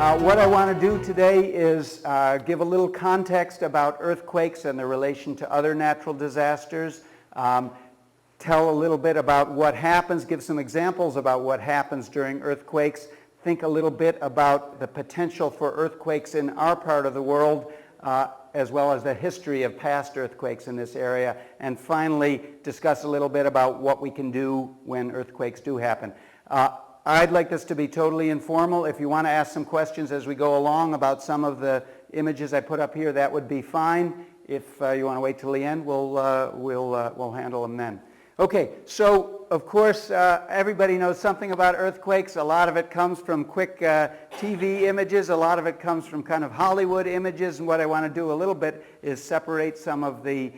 What I want to do today is give a little context about earthquakes and their relation to other natural disasters, tell a little bit about what happens, give some examples about what happens during earthquakes, think a little bit about the potential for earthquakes in our part of the world, as well as the history of past earthquakes in this area, and finally discuss a little bit about what we can do when earthquakes do happen. I'd like this to be totally informal. If you want to ask some questions as we go along about some of the images I put up here, that would be fine. If you want to wait till the end, we'll handle them then. Okay, so of course everybody knows something about earthquakes. A lot of it comes from quick TV images. A lot of it comes from kind of Hollywood images. And what I want to do a little bit is separate some of the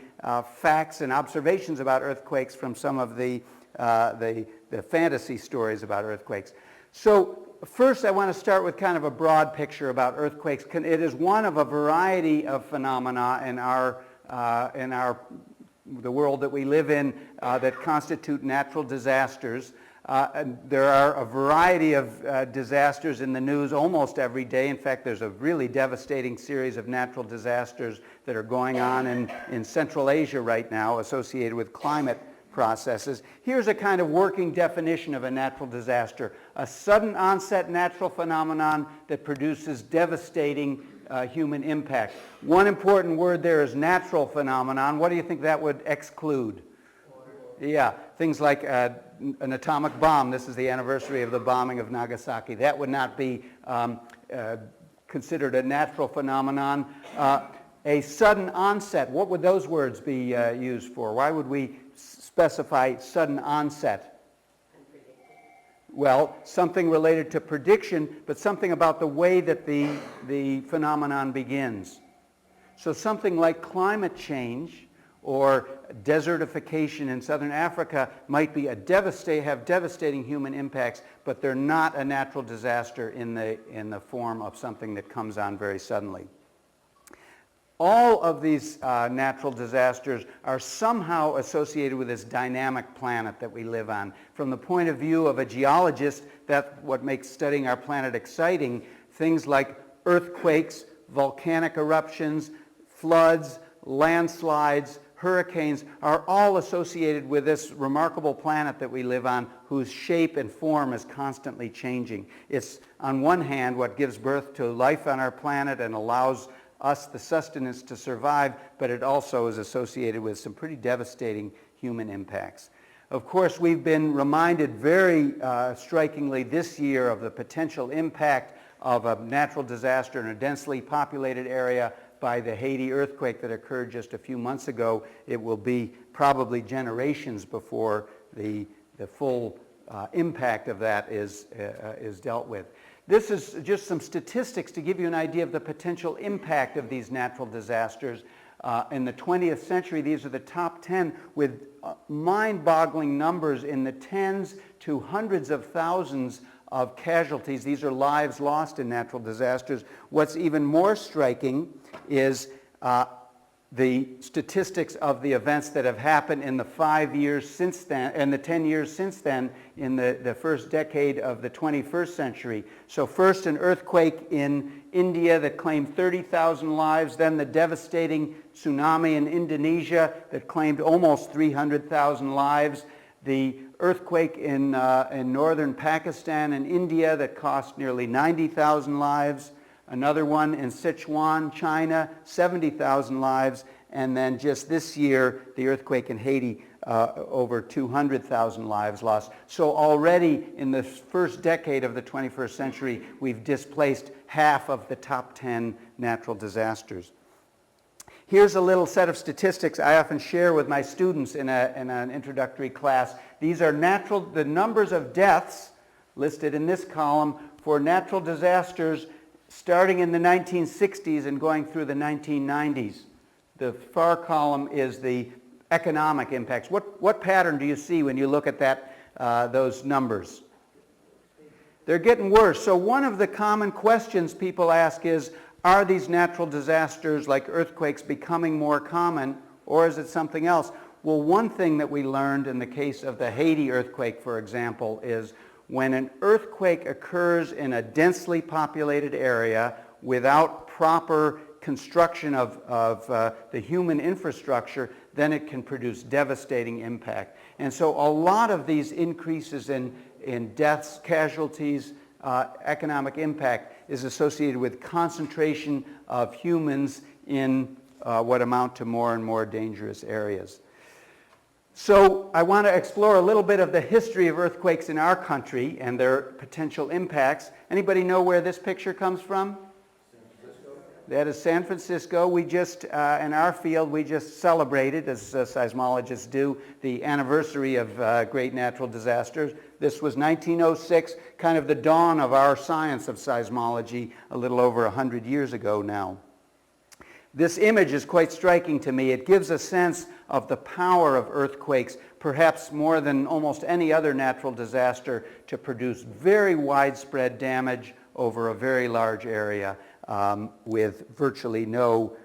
facts and observations about earthquakes from some of the fantasy stories about earthquakes. So first I want to start with kind of a broad picture about earthquakes. It is one of a variety of phenomena in the world that we live in that constitute natural disasters. And there are a variety of disasters in the news almost every day. In fact, there's a really devastating series of natural disasters that are going on in Central Asia right now associated with climate processes. Here's a kind of working definition of a natural disaster: a sudden onset natural phenomenon that produces devastating human impact. One important word there is natural phenomenon. What do you think that would exclude? Yeah, things like an atomic bomb. This is the anniversary of the bombing of Nagasaki. That would not be considered a natural phenomenon. A sudden onset, what would those words be used for? Why would we specify sudden onset? Well, something related to prediction, but something about the way that the phenomenon begins. So something like climate change or desertification in southern Africa might be have devastating human impacts, but they're not a natural disaster in the form of something that comes on very suddenly. All of these natural disasters are somehow associated with this dynamic planet that we live on. From the point of view of a geologist, that's what makes studying our planet exciting. Things like earthquakes, volcanic eruptions, floods, landslides, hurricanes are all associated with this remarkable planet that we live on, whose shape and form is constantly changing. It's, on one hand, what gives birth to life on our planet and allows us the sustenance to survive, but it also is associated with some pretty devastating human impacts. Of course, we've been reminded very strikingly this year of the potential impact of a natural disaster in a densely populated area by the Haiti earthquake that occurred just a few months ago. It will be probably generations before the full impact of that is dealt with. This is just some statistics to give you an idea of the potential impact of these natural disasters. In the 20th century, these are the top 10 with mind-boggling numbers in the tens to hundreds of thousands of casualties. These are lives lost in natural disasters. What's even more striking is the statistics of the events that have happened in the 5 years since then, and the 10 years since then, in the first decade of the 21st century. So first an earthquake in India that claimed 30,000 lives, then the devastating tsunami in Indonesia that claimed almost 300,000 lives, the earthquake in northern Pakistan and India that cost nearly 90,000 lives, another one in Sichuan, China, 70,000 lives, and then just this year, the earthquake in Haiti, over 200,000 lives lost. So already in the first decade of the 21st century, we've displaced half of the top 10 natural disasters. Here's a little set of statistics I often share with my students in an introductory class. These are the numbers of deaths listed in this column for natural disasters starting in the 1960s and going through the 1990s. The far column is the economic impacts. What pattern do you see when you look at those numbers? They're getting worse. So one of the common questions people ask is, are these natural disasters like earthquakes becoming more common, or is it something else? Well, one thing that we learned in the case of the Haiti earthquake, for example, is When an earthquake occurs in a densely populated area without proper construction of the human infrastructure, then it can produce devastating impact. And so a lot of these increases in deaths, casualties, economic impact is associated with concentration of humans in what amount to more and more dangerous areas. So I want to explore a little bit of the history of earthquakes in our country and their potential impacts. Anybody know where this picture comes from? San Francisco. That is San Francisco. We just, in our field, we just celebrated, as seismologists do, the anniversary of great natural disasters. This was 1906, kind of the dawn of our science of seismology, a little over 100 years ago now. This image is quite striking to me. It gives a sense of the power of earthquakes, perhaps more than almost any other natural disaster, to produce very widespread damage over a very large area with virtually no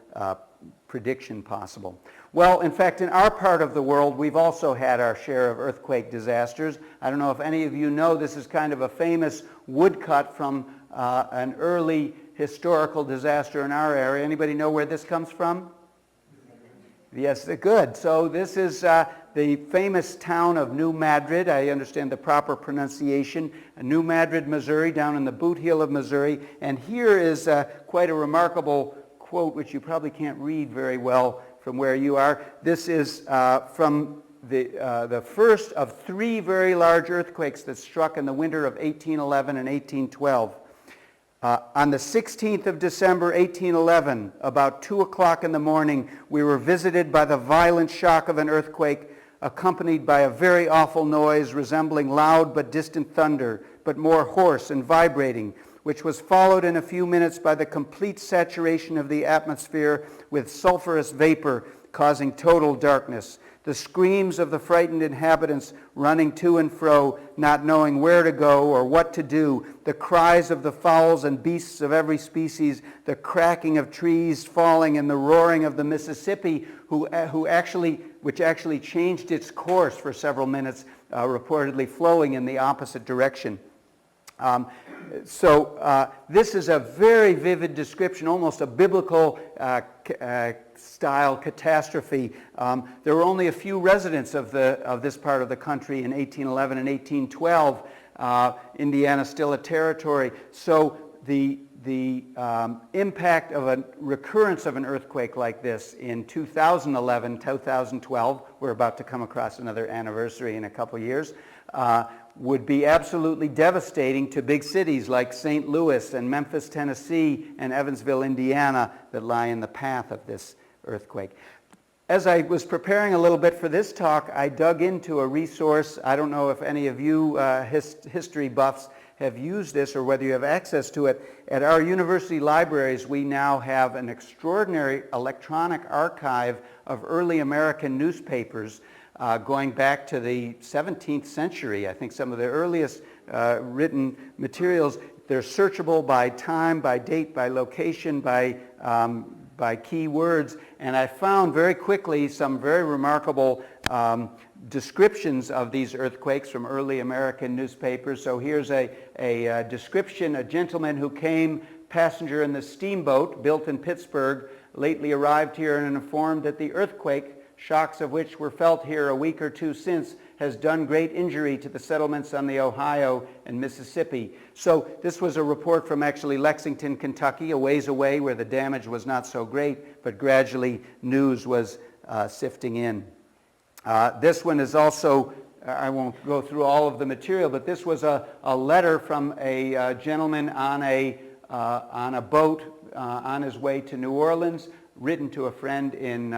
prediction possible. Well, in fact, in our part of the world, we've also had our share of earthquake disasters. I don't know if any of you know, this is kind of a famous woodcut from an early historical disaster in our area. Anybody know where this comes from? Yes, good. So this is the famous town of New Madrid. I understand the proper pronunciation. New Madrid, Missouri, down in the boot heel of Missouri. And here is quite a remarkable quote, which you probably can't read very well from where you are. This is from the first of three very large earthquakes that struck in the winter of 1811 and 1812. On the 16th of December, 1811, about 2 o'clock in the morning, we were visited by the violent shock of an earthquake, accompanied by a very awful noise resembling loud but distant thunder, but more hoarse and vibrating, which was followed in a few minutes by the complete saturation of the atmosphere with sulfurous vapor, causing total darkness. The screams of the frightened inhabitants running to and fro, not knowing where to go or what to do, the cries of the fowls and beasts of every species, the cracking of trees falling, and the roaring of the Mississippi, which actually changed its course for several minutes, reportedly flowing in the opposite direction. This is a very vivid description, almost a biblical style catastrophe. There were only a few residents of this part of the country in 1811 and 1812. Indiana still a territory. So the impact of a recurrence of an earthquake like this in 2011, 2012, we're about to come across another anniversary in a couple years, would be absolutely devastating to big cities like St. Louis and Memphis, Tennessee, and Evansville, Indiana, that lie in the path of this earthquake. As I was preparing a little bit for this talk, I dug into a resource. I don't know if any of you history buffs have used this or whether you have access to it. At our university libraries, we now have an extraordinary electronic archive of early American newspapers going back to the 17th century. I think some of the earliest written materials, they're searchable by time, by date, by location, by key words, and I found very quickly some very remarkable descriptions of these earthquakes from early American newspapers. So here's a description: a gentleman who came passenger in the steamboat built in Pittsburgh, lately arrived here and informed that the earthquake, shocks of which were felt here a week or two since, has done great injury to the settlements on the Ohio and Mississippi. So this was a report from actually Lexington, Kentucky, a ways away where the damage was not so great, but gradually news was sifting in. This one is also, I won't go through all of the material, but this was a letter from a gentleman on a boat on his way to New Orleans, written to a friend in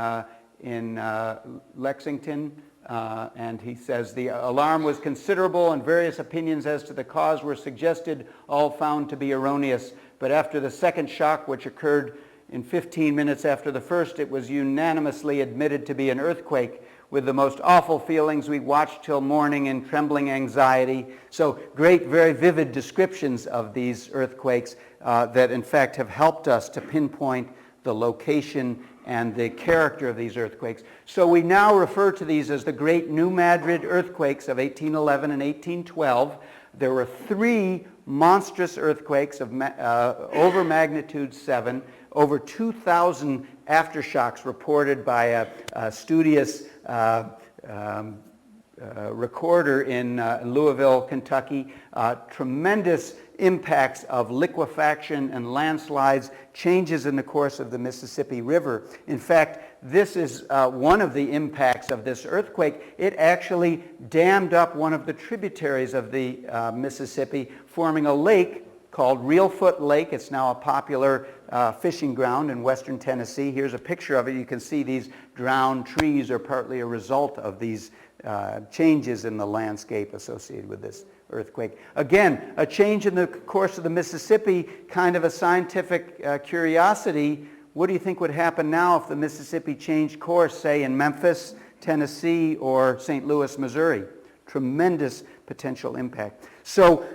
Lexington, and he says, the alarm was considerable and various opinions as to the cause were suggested, all found to be erroneous. But after the second shock, which occurred in 15 minutes after the first, it was unanimously admitted to be an earthquake. With the most awful feelings, we watched till morning in trembling anxiety. So great, very vivid descriptions of these earthquakes that in fact have helped us to pinpoint the location and the character of these earthquakes. So we now refer to these as the Great New Madrid earthquakes of 1811 and 1812. There were 3 monstrous earthquakes of over magnitude 7, over 2,000 aftershocks reported by a studious recorder in Louisville, Kentucky. Tremendous impacts of liquefaction and landslides, changes in the course of the Mississippi River. In fact, this is one of the impacts of this earthquake. It actually dammed up one of the tributaries of the Mississippi, forming a lake called Reelfoot Lake. It's now a popular fishing ground in western Tennessee. Here's a picture of it. You can see these drowned trees are partly a result of these changes in the landscape associated with this earthquake. Again, a change in the course of the Mississippi, kind of a scientific curiosity. What do you think would happen now if the Mississippi changed course, say in Memphis, Tennessee, or St. Louis, Missouri? Tremendous potential impact. So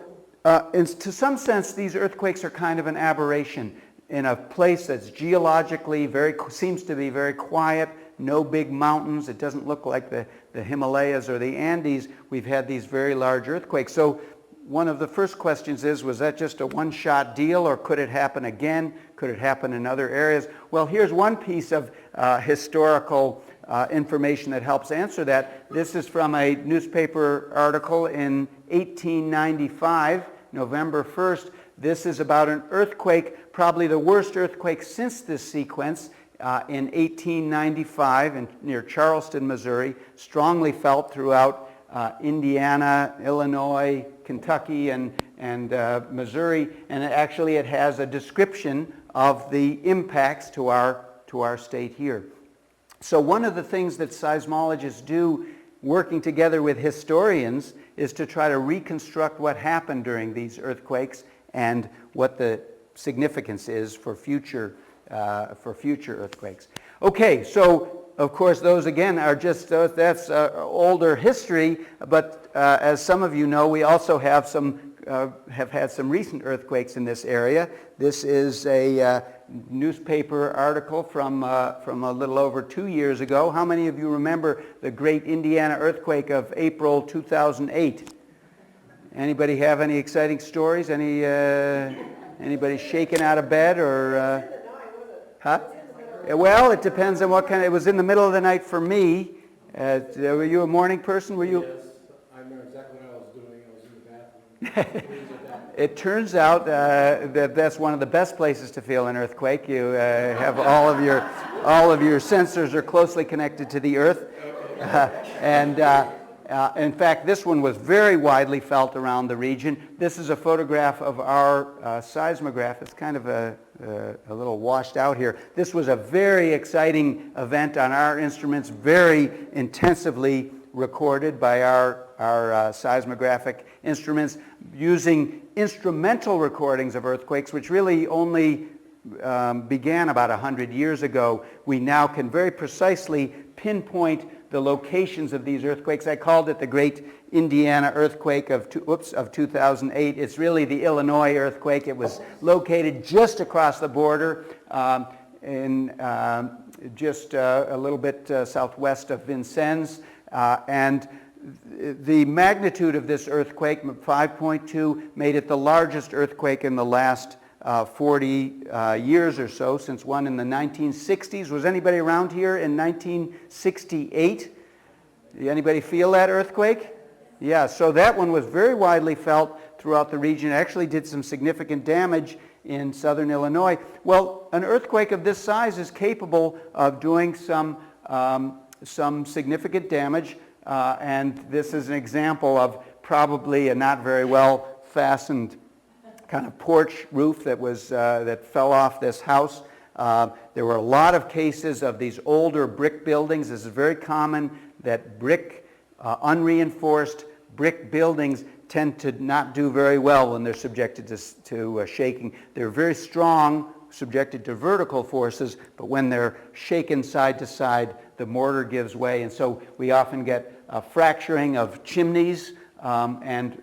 to some sense, these earthquakes are kind of an aberration in a place that's geologically seems to be very quiet, no big mountains. It doesn't look like the Himalayas or the Andes. We've had these very large earthquakes. So one of the first questions is, was that just a one-shot deal, or could it happen again? Could it happen in other areas? Well, here's one piece of historical information that helps answer that. This is from a newspaper article in 1895, November 1st. This is about an earthquake, probably the worst earthquake since this sequence, in 1895 near Charleston, Missouri, strongly felt throughout Indiana, Illinois, Kentucky, and Missouri, and it has a description of the impacts to our state here. So one of the things that seismologists do, working together with historians, is to try to reconstruct what happened during these earthquakes and what the significance is for future earthquakes. Okay, so of course those again are just that's older history, but as some of you know, we also have had some recent earthquakes in this area. This is a newspaper article from a little over 2 years ago. How many of you remember the great Indiana earthquake of April 2008? Anybody have any exciting stories? Anybody shaken out of bed or? Huh? Well, it depends on what kind. It was in the middle of the night for me. Were you a morning person? Were you? Yes, I remember exactly what I was doing. I was in the bathroom. It turns out that that's one of the best places to feel an earthquake. You have all of your sensors are closely connected to the earth, in fact, this one was very widely felt around the region. This is a photograph of our seismograph. It's kind of a little washed out here. This was a very exciting event on our instruments, very intensively recorded by our seismographic instruments, using instrumental recordings of earthquakes, which really only began about 100 years ago. We now can very precisely pinpoint the locations of these earthquakes. I called it the Great Indiana Earthquake of 2008. It's really the Illinois earthquake. It was located just across the border in just a little bit southwest of Vincennes. And the magnitude of this earthquake, 5.2, made it the largest earthquake in the last 40 years or so, since one in the 1960s. Was anybody around here in 1968? Did anybody feel that earthquake? Yeah, so that one was very widely felt throughout the region. It actually did some significant damage in southern Illinois. Well, an earthquake of this size is capable of doing some significant damage, and this is an example of probably a not very well fastened kind of porch roof that fell off this house. There were a lot of cases of these older brick buildings. This is very common that unreinforced brick buildings tend to not do very well when they're subjected to shaking. They're very strong, subjected to vertical forces, but when they're shaken side to side, the mortar gives way, and so we often get a fracturing of chimneys and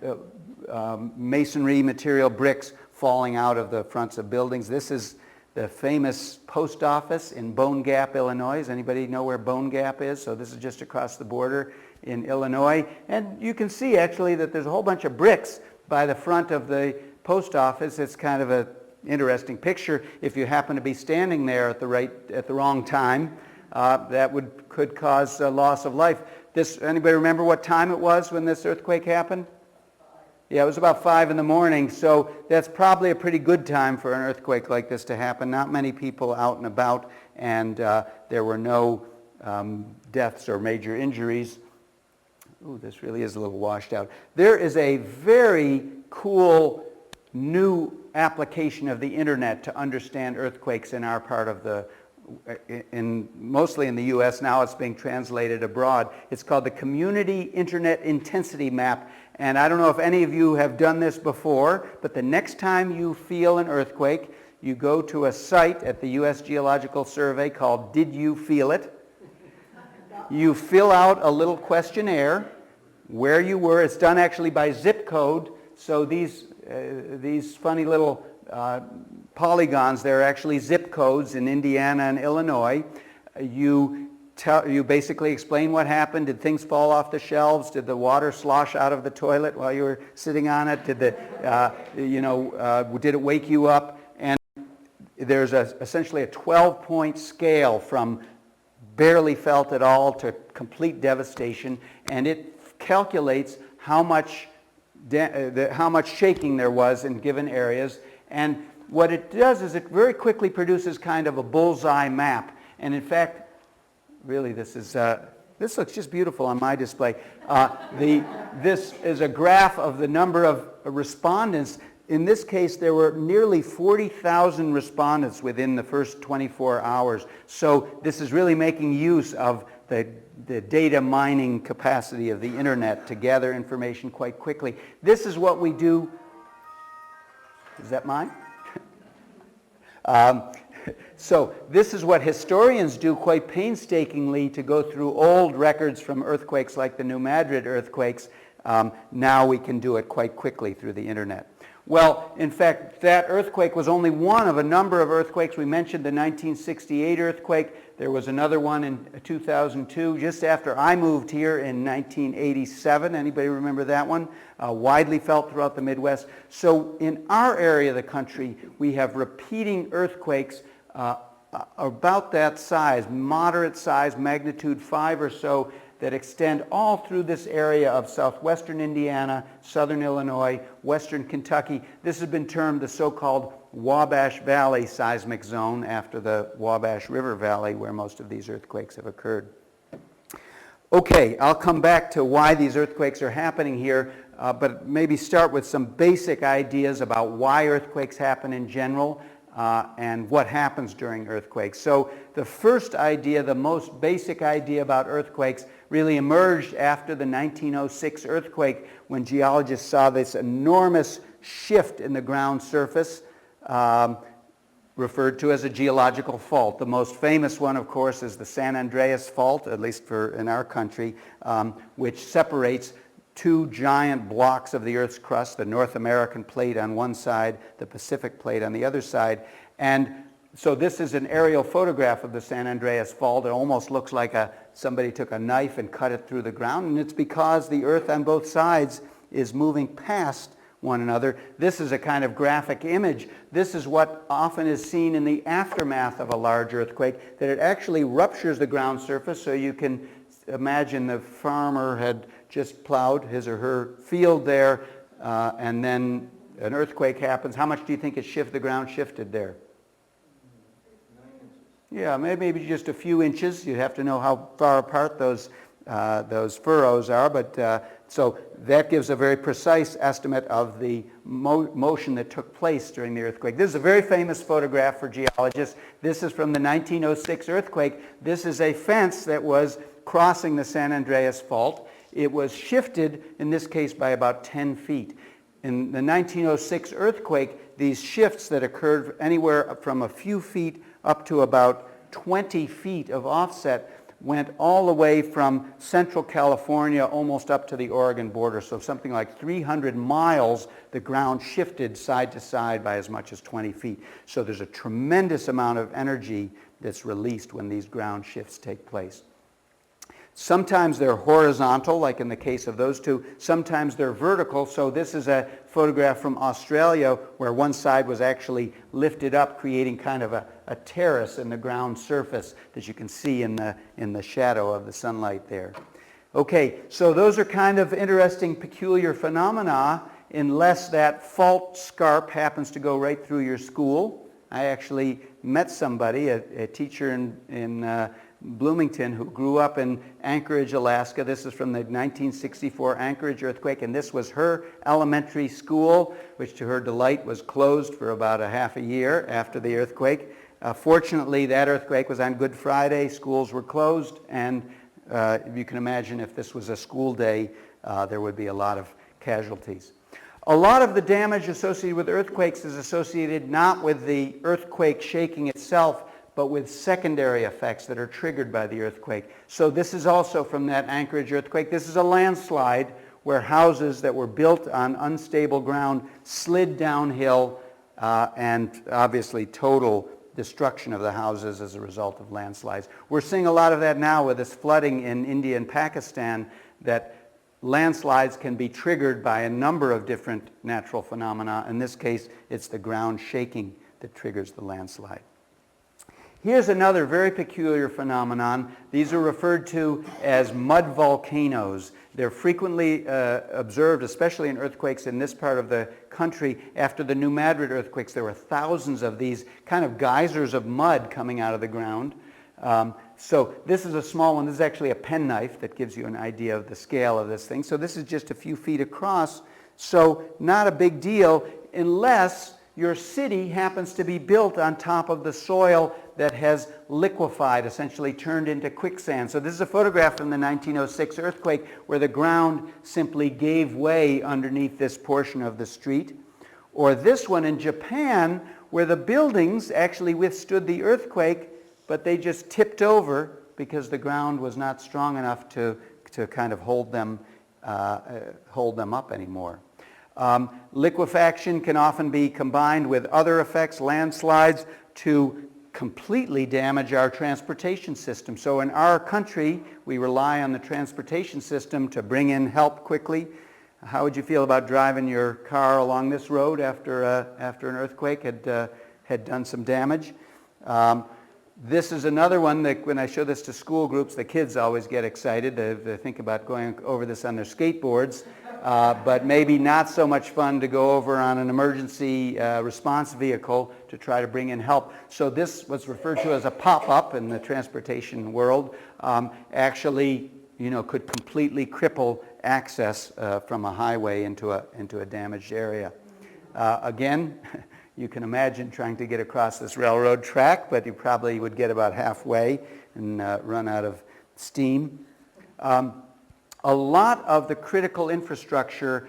masonry material bricks falling out of the fronts of buildings. This is the famous post office in Bone Gap, Illinois. Does anybody know where Bone Gap is? So this is just across the border in Illinois. And you can see actually that there's a whole bunch of bricks by the front of the post office. It's kind of an interesting picture. If you happen to be standing there at the wrong time, that could cause a loss of life. Anybody remember what time it was when this earthquake happened? Yeah, it was about 5 in the morning, so that's probably a pretty good time for an earthquake like this to happen. Not many people out and about, and there were no deaths or major injuries. Ooh, this really is a little washed out. There is a very cool new application of the internet to understand earthquakes in our part of mostly in the U.S. Now it's being translated abroad. It's called the Community Internet Intensity Map. And I don't know if any of you have done this before, but the next time you feel an earthquake, you go to a site at the U.S. Geological Survey called Did You Feel It? You fill out a little questionnaire where you were. It's done actually by zip code. So these funny little polygons, they're actually zip codes in Indiana and Illinois. You basically explain what happened. Did things fall off the shelves? Did the water slosh out of the toilet while you were sitting on it? Did it wake you up? And there's essentially a 12-point scale from barely felt at all to complete devastation, and it calculates how much shaking there was in given areas. And what it does is it very quickly produces kind of a bullseye map. And in fact, really, this looks just beautiful on my display. This is a graph of the number of respondents. In this case, there were nearly 40,000 respondents within the first 24 hours. So this is really making use of the data mining capacity of the internet to gather information quite quickly. This is what we do. Is that mine? So this is what historians do quite painstakingly to go through old records from earthquakes like the New Madrid earthquakes. Now we can do it quite quickly through the internet. Well, in fact, that earthquake was only one of a number of earthquakes. We mentioned the 1968 earthquake. There was another one in 2002, just after I moved here in 1987. Anybody remember that one? Widely felt throughout the Midwest. So in our area of the country, we have repeating earthquakes about that size, moderate size, magnitude 5 or so, that extend all through this area of southwestern Indiana, southern Illinois, western Kentucky. This has been termed the so-called Wabash Valley seismic zone, after the Wabash River Valley where most of these earthquakes have occurred. Okay, I'll come back to why these earthquakes are happening here, but maybe start with some basic ideas about why earthquakes happen in general. And what happens during earthquakes. So the first idea, the most basic idea about earthquakes, really emerged after the 1906 earthquake, when geologists saw this enormous shift in the ground surface, referred to as a geological fault. The most famous one, of course, is the San Andreas Fault, at least in our country, which separates two giant blocks of the Earth's crust, the North American plate on one side, the Pacific plate on the other side. And so this is an aerial photograph of the San Andreas Fault. It almost looks like somebody took a knife and cut it through the ground, and it's because the Earth on both sides is moving past one another. This is a kind of graphic image. This is what often is seen in the aftermath of a large earthquake, that it actually ruptures the ground surface. So you can imagine the farmer had just plowed his or her field there, and then an earthquake happens. How much do you think the ground shifted there? 9 inches. Yeah, maybe just a few inches. You'd have to know how far apart those furrows are, but so that gives a very precise estimate of the motion that took place during the earthquake. This is a very famous photograph for geologists. This is from the 1906 earthquake. This is a fence that was crossing the San Andreas Fault. It was shifted, in this case, by about 10 feet. In the 1906 earthquake, these shifts that occurred anywhere from a few feet up to about 20 feet of offset went all the way from central California almost up to the Oregon border. So something like 300 miles, the ground shifted side to side by as much as 20 feet. So there's a tremendous amount of energy that's released when these ground shifts take place. Sometimes they're horizontal, like in the case of those two. Sometimes they're vertical. So this is a photograph from Australia where one side was actually lifted up, creating kind of a terrace in the ground surface that you can see in the shadow of the sunlight there. Okay, so those are kind of interesting, peculiar phenomena, unless that fault scarp happens to go right through your school. I actually met somebody, a teacher in Bloomington, who grew up in Anchorage, Alaska. This is from the 1964 Anchorage earthquake, and this was her elementary school, which to her delight was closed for about a half a year after the earthquake. Fortunately, that earthquake was on Good Friday. Schools were closed, and you can imagine if this was a school day, there would be a lot of casualties. A lot of the damage associated with earthquakes is associated not with the earthquake shaking itself, but with secondary effects that are triggered by the earthquake. So this is also from that Anchorage earthquake. This is a landslide where houses that were built on unstable ground slid downhill, and obviously total destruction of the houses as a result of landslides. We're seeing a lot of that now with this flooding in India and Pakistan, that landslides can be triggered by a number of different natural phenomena. In this case, it's the ground shaking that triggers the landslide. Here's another very peculiar phenomenon. These are referred to as mud volcanoes. They're frequently observed, especially in earthquakes in this part of the country. After the New Madrid earthquakes, there were thousands of these kind of geysers of mud coming out of the ground. So this is a small one. This is actually a penknife that gives you an idea of the scale of this thing. So this is just a few feet across. So not a big deal unless your city happens to be built on top of the soil that has liquefied, essentially turned into quicksand. So this is a photograph from the 1906 earthquake where the ground simply gave way underneath this portion of the street. Or this one in Japan where the buildings actually withstood the earthquake, but they just tipped over because the ground was not strong enough to kind of hold them up anymore. Liquefaction can often be combined with other effects, landslides, to completely damage our transportation system. So in our country, we rely on the transportation system to bring in help quickly. How would you feel about driving your car along this road after an earthquake had done some damage? This is another one that when I show this to school groups, the kids always get excited. They think about going over this on their skateboards, but maybe not so much fun to go over on an emergency response vehicle to try to bring in help. So this was referred to as a pop-up in the transportation world. Actually, could completely cripple access from a highway into a damaged area. Again, you can imagine trying to get across this railroad track, but you probably would get about halfway and run out of steam. A lot of the critical infrastructure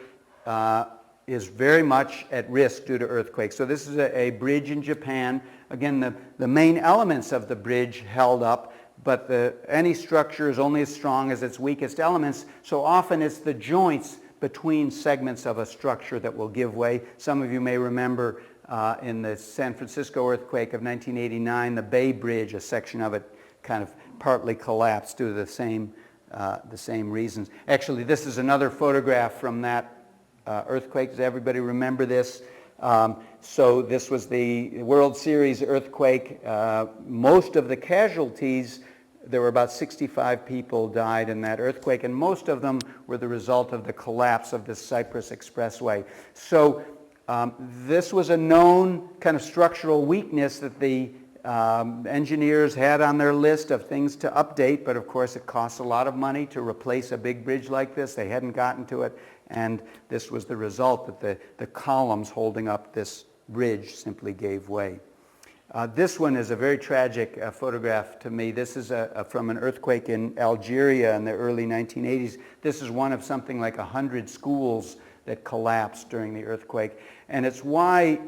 is very much at risk due to earthquakes. So this is a bridge in Japan. Again, the main elements of the bridge held up, but any structure is only as strong as its weakest elements. So often it's the joints between segments of a structure that will give way. Some of you may remember in the San Francisco earthquake of 1989, the Bay Bridge, a section of it kind of partly collapsed due to the same reasons. Actually, this is another photograph from that earthquake. Does everybody remember this? So this was the World Series earthquake. Most of the casualties, there were about 65 people died in that earthquake, and most of them were the result of the collapse of the Cyprus Expressway. So this was a known kind of structural weakness that the engineers had on their list of things to update, but of course it costs a lot of money to replace a big bridge like this. They hadn't gotten to it, and this was the result, that the columns holding up this bridge simply gave way. This one is a very tragic photograph to me. This is from an earthquake in Algeria in the early 1980s. This is one of something like 100 schools that collapsed during the earthquake. And it's why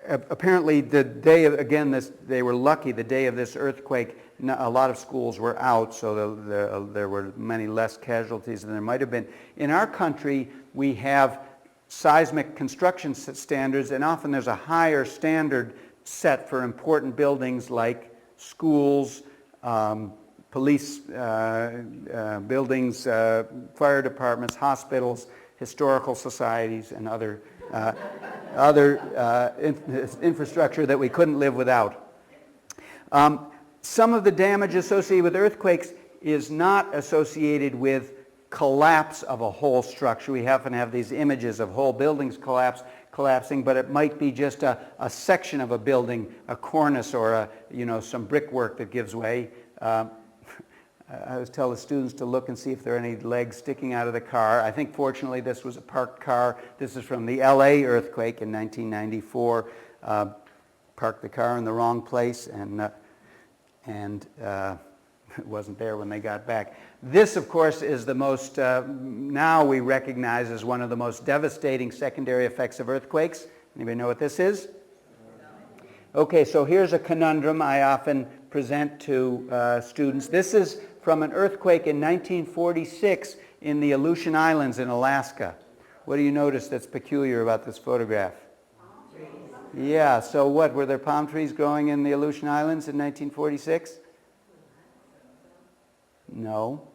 apparently the day of, again, they were lucky, the day of this earthquake, a lot of schools were out, so there were many less casualties than there might have been. In our country, we have seismic construction standards, and often there's a higher standard set for important buildings like schools, police buildings, fire departments, hospitals, historical societies, and other infrastructure that we couldn't live without. Some of the damage associated with earthquakes is not associated with collapse of a whole structure. We often have these images of whole buildings collapsing, but it might be just a section of a building, a cornice, or some brickwork that gives way. I always tell the students to look and see if there are any legs sticking out of the car. I think fortunately this was a parked car. This is from the LA earthquake in 1994. Parked the car in the wrong place and it wasn't there when they got back. This, of course, is the most, now we recognize as one of the most devastating secondary effects of earthquakes. Anybody know what this is? Okay, so here's a conundrum I often present to students. This is from an earthquake in 1946 in the Aleutian Islands in Alaska. What do you notice that's peculiar about this photograph? Palm trees. Yeah, so what, were there palm trees growing in the Aleutian Islands in 1946? No.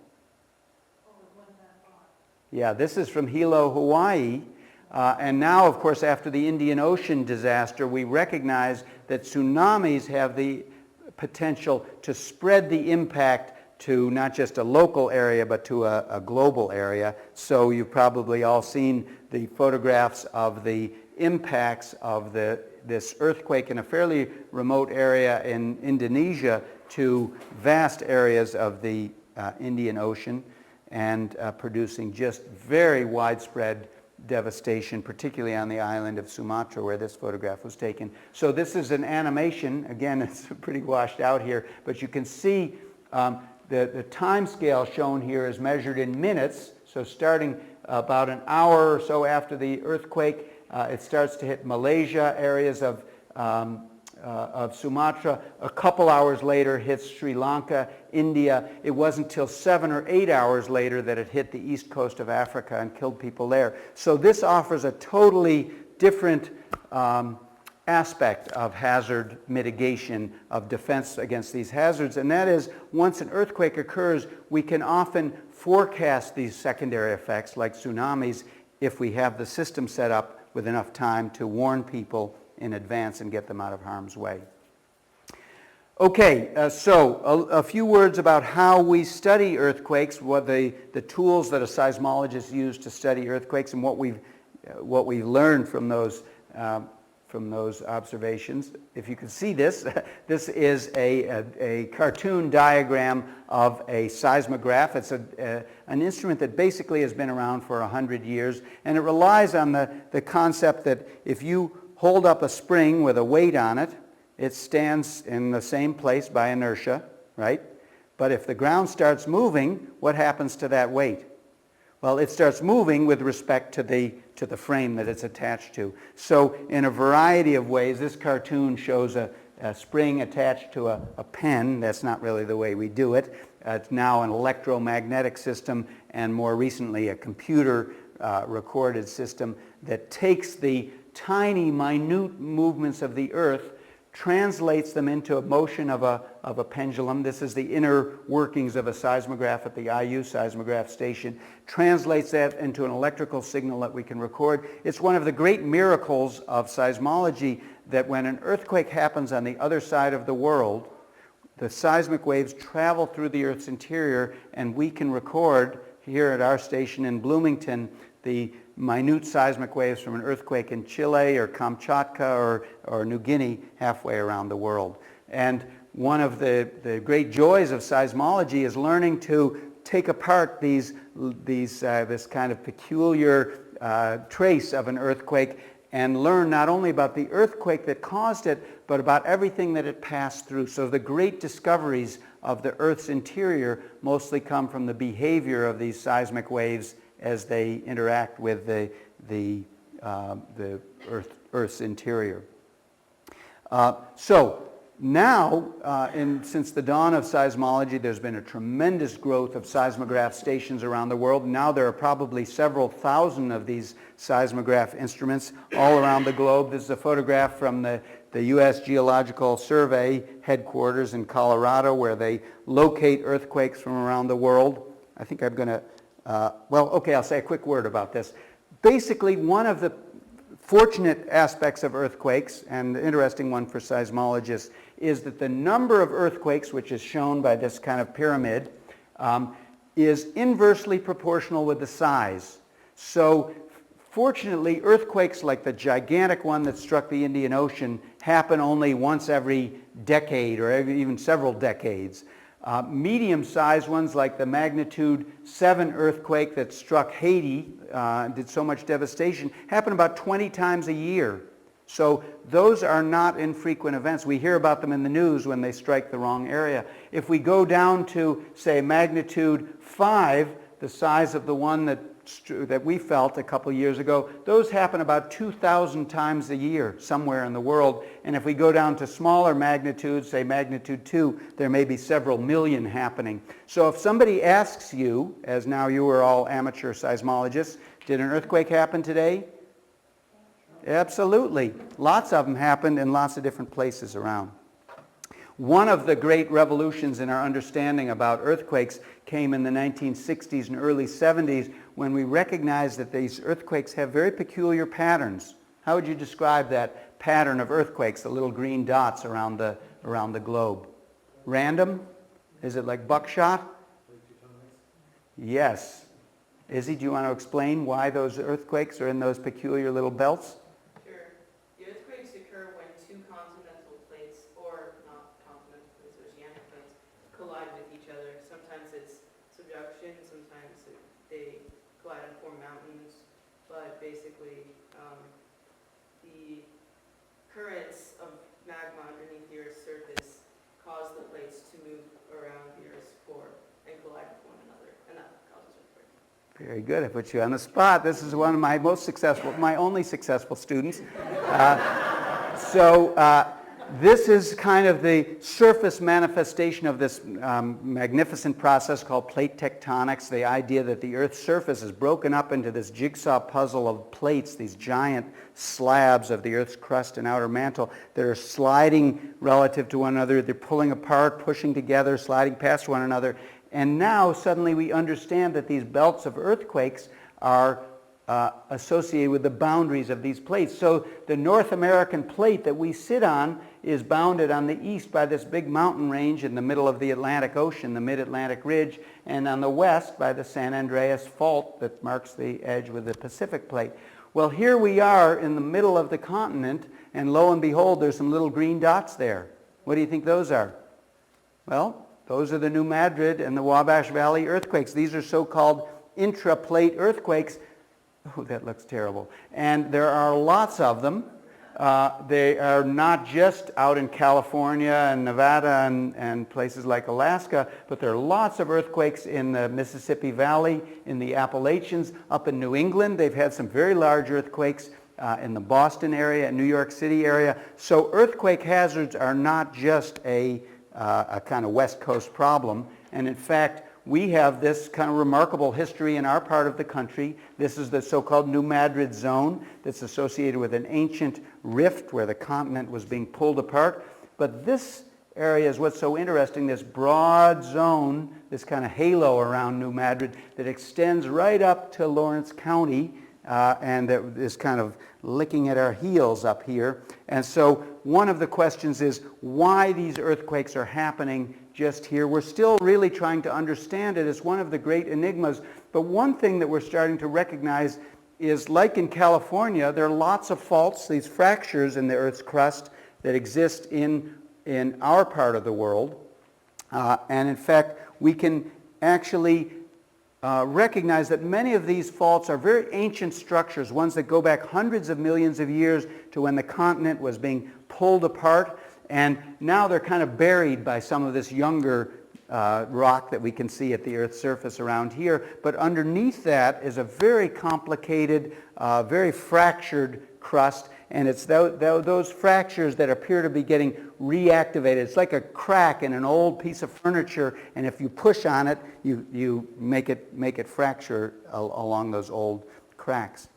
Yeah, this is from Hilo, Hawaii. And now, of course, after the Indian Ocean disaster, we recognize that tsunamis have the potential to spread the impact to not just a local area, but to a global area. So you've probably all seen the photographs of the impacts of this earthquake in a fairly remote area in Indonesia to vast areas of the Indian Ocean, and producing just very widespread devastation, particularly on the island of Sumatra where this photograph was taken. So this is an animation. Again, it's pretty washed out here, but you can see the time scale shown here is measured in minutes. So starting about an hour or so after the earthquake, it starts to hit Malaysia, areas of Sumatra. A couple hours later hits Sri Lanka, India. It wasn't until 7 or 8 hours later that it hit the east coast of Africa and killed people there. So this offers a totally different aspect of hazard mitigation, of defense against these hazards, and that is, once an earthquake occurs, we can often forecast these secondary effects like tsunamis if we have the system set up with enough time to warn people in advance and get them out of harm's way. Okay, so a few words about how we study earthquakes, what the tools that a seismologist uses to study earthquakes, and what we've learned from those observations. If you can see this, this is a cartoon diagram of a seismograph. It's an instrument that basically has been around for 100 years, and it relies on the concept that if you hold up a spring with a weight on it, it stands in the same place by inertia, right? But if the ground starts moving, what happens to that weight? Well, it starts moving with respect to the frame that it's attached to. So in a variety of ways, this cartoon shows a spring attached to a pen. That's not really the way we do it. It's now an electromagnetic system, and more recently a computer recorded system that takes the tiny, minute movements of the Earth, translates them into a motion of a pendulum. This is the inner workings of a seismograph at the IU seismograph station. Translates that into an electrical signal that we can record. It's one of the great miracles of seismology that when an earthquake happens on the other side of the world, the seismic waves travel through the Earth's interior, and we can record here at our station in Bloomington the minute seismic waves from an earthquake in Chile or Kamchatka or New Guinea halfway around the world. And one of the great joys of seismology is learning to take apart this kind of peculiar trace of an earthquake and learn not only about the earthquake that caused it, but about everything that it passed through. So the great discoveries of the Earth's interior mostly come from the behavior of these seismic waves as they interact with the Earth's interior. So Now, since the dawn of seismology, there's been a tremendous growth of seismograph stations around the world. Now there are probably several thousand of these seismograph instruments all around the globe. This is a photograph from the U.S. Geological Survey headquarters in Colorado, where they locate earthquakes from around the world. I think I'm going to, I'll say a quick word about this. Basically, one of the fortunate aspects of earthquakes, and the interesting one for seismologists, is that the number of earthquakes, which is shown by this kind of pyramid, is inversely proportional with the size. So fortunately, earthquakes like the gigantic one that struck the Indian Ocean happen only once every decade or even several decades. Medium-sized ones like the magnitude 7 earthquake that struck Haiti, did so much devastation, happen about 20 times a year. So those are not infrequent events. We hear about them in the news when they strike the wrong area. If we go down to, say, magnitude 5, the size of the one that we felt a couple years ago, those happen about 2,000 times a year somewhere in the world. And if we go down to smaller magnitudes, say magnitude 2, there may be several million happening. So if somebody asks you, as now you are all amateur seismologists, did an earthquake happen today? Absolutely. Lots of them happened in lots of different places around. One of the great revolutions in our understanding about earthquakes came in the 1960s and early 70s when we recognized that these earthquakes have very peculiar patterns. How would you describe that pattern of earthquakes, the little green dots around the globe? Random? Is it like buckshot? Yes. Izzy, do you want to explain why those earthquakes are in those peculiar little belts? Collide with each other. Sometimes it's subduction, sometimes they collide and form mountains, but basically the currents of magma underneath the Earth's surface cause the plates to move around the Earth's core and collide with one another, and that causes earthquakes. Very good. I put you on the spot. This is one of my my only successful students. This is kind of the surface manifestation of this magnificent process called plate tectonics, the idea that the Earth's surface is broken up into this jigsaw puzzle of plates, these giant slabs of the Earth's crust and outer mantle that are sliding relative to one another. They're pulling apart, pushing together, sliding past one another. And now suddenly we understand that these belts of earthquakes are associated with the boundaries of these plates. So the North American plate that we sit on is bounded on the east by this big mountain range in the middle of the Atlantic Ocean, the Mid-Atlantic Ridge, and on the west by the San Andreas Fault that marks the edge with the Pacific plate. Well, here we are in the middle of the continent, and lo and behold, there's some little green dots there. What do you think those are? Well, those are the New Madrid and the Wabash Valley earthquakes. These are so-called intraplate earthquakes. Oh, that looks terrible. And there are lots of them. They are not just out in California and Nevada and places like Alaska, but there are lots of earthquakes in the Mississippi Valley, in the Appalachians, up in New England. They've had some very large earthquakes in the Boston area, New York City area. So earthquake hazards are not just a kind of West Coast problem. And in fact, we have this kind of remarkable history in our part of the country. This is the so-called New Madrid zone that's associated with an ancient rift where the continent was being pulled apart. But this area is what's so interesting, this broad zone, this kind of halo around New Madrid that extends right up to Lawrence County and that is kind of licking at our heels up here. And so one of the questions is why these earthquakes are happening just here. We're still really trying to understand it. It's one of the great enigmas. But one thing that we're starting to recognize is, like in California, there are lots of faults, these fractures in the Earth's crust that exist in our part of the world. And in fact, we can actually recognize that many of these faults are very ancient structures, ones that go back hundreds of millions of years to when the continent was being pulled apart. And now they're kind of buried by some of this younger rock that we can see at the Earth's surface around here. But underneath that is a very complicated, very fractured crust. And it's those fractures that appear to be getting reactivated. It's like a crack in an old piece of furniture, and if you push on it, you make it fracture along those old cracks.